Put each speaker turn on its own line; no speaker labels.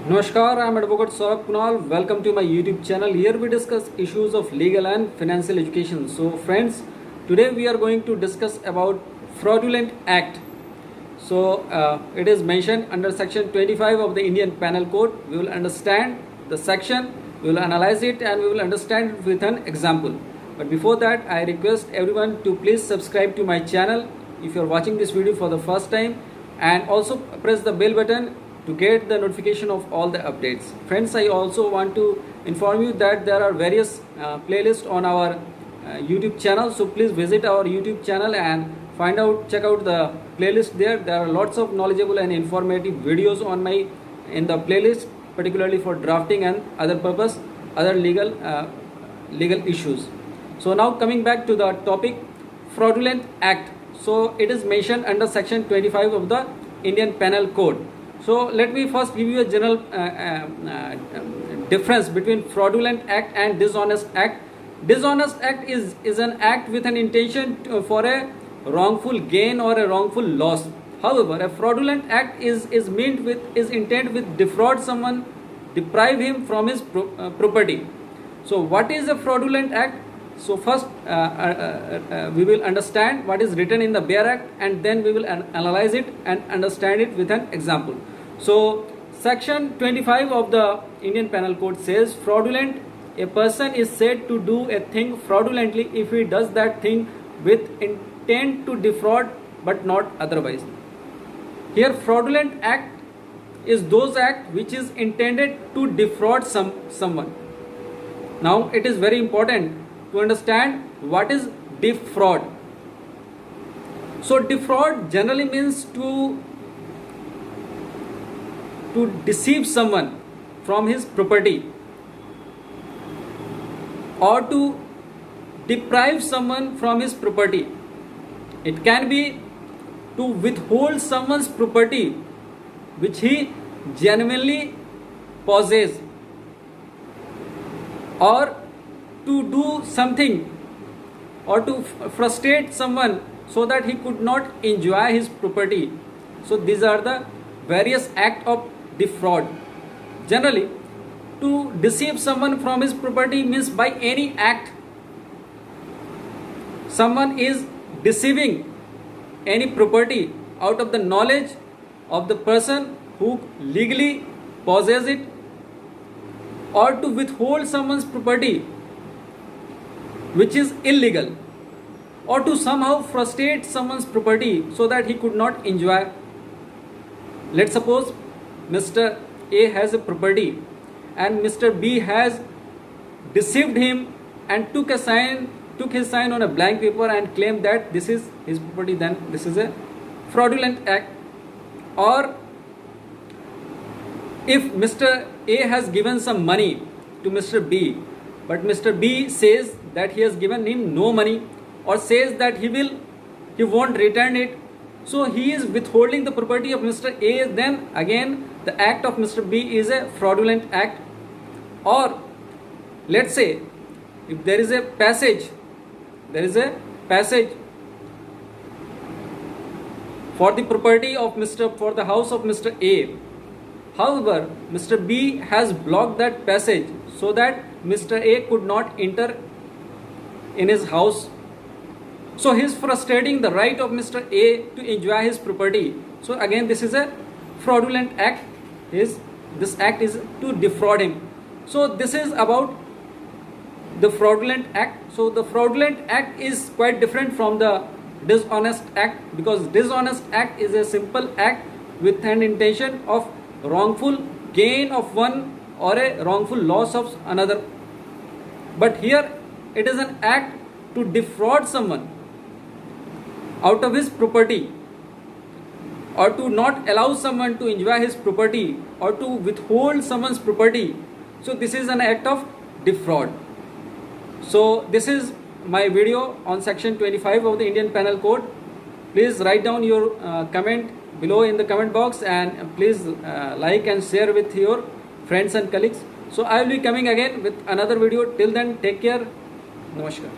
Namaskar, I am Advocate Saurabh Kunal. Welcome to my YouTube channel. Here we discuss issues of legal and financial education. So friends, today we are going to discuss about fraudulent act. It is mentioned under section 25 of the Indian Penal Code. We will understand the section, we will analyze it and we will understand it with an example. But before that, I request everyone to please subscribe to my channel if you are watching this video for the first time, and also press the bell button to get the notification of all the updates. Friends, I also want to inform you that there are various playlists on our YouTube channel, so please visit our YouTube channel and check out the playlist there. There are lots of knowledgeable and informative videos in the playlist, particularly for drafting and other legal issues. So now coming back to the topic, fraudulent act. So it is mentioned under section 25 of the Indian Penal Code. So let me first give you a general difference between fraudulent act and dishonest act. Dishonest act is an act with an intention for a wrongful gain or a wrongful loss. However, a fraudulent act is intent with defraud someone, deprive him from his property. So what is a fraudulent act? So first we will understand what is written in the Bare Act, and then we will analyze it and understand it with an example. So section 25 of the Indian Penal Code says fraudulent, a person is said to do a thing fraudulently if he does that thing with intent to defraud but not otherwise. Here fraudulent act is those act which is intended to defraud someone. Now it is very important to understand what is defraud. So defraud generally means to deceive someone from his property, or to deprive someone from his property. It can be to withhold someone's property which he genuinely possesses, or to do something or to frustrate someone so that he could not enjoy his property. So these are the various acts of defraud. Generally, to deceive someone from his property means by any act someone is deceiving any property out of the knowledge of the person who legally possesses it, or to withhold someone's property which is illegal, or to somehow frustrate someone's property so that he could not enjoy. Let's suppose Mr. A has a property and Mr. B has deceived him and took his sign on a blank paper and claimed that this is his property. Then this is a fraudulent act. Or if Mr. A has given some money to Mr. B, but Mr. B says that he has given him no money, or says that he won't return it, so he is withholding the property of Mr. A, then again the act of Mr. B is a fraudulent act. Or let's say if there is a passage for the property of for the house of Mr. A. However, Mr. B has blocked that passage so that Mr. A could not enter in his house. So he is frustrating the right of Mr. A to enjoy his property. So again this is a fraudulent act. This act is to defraud him. So this is about the fraudulent act. So the fraudulent act is quite different from the dishonest act, because dishonest act is a simple act with an intention of wrongful gain of one or a wrongful loss of another. But here it is an act to defraud someone out of his property, or to not allow someone to enjoy his property, or to withhold someone's property. So this is an act of defraud. So this is my video on section 25 of the Indian Penal Code. Please write down your comment below in the comment box, and please like and share with your friends and colleagues. So I will be coming again with another video. Till then, take care. Namaskar.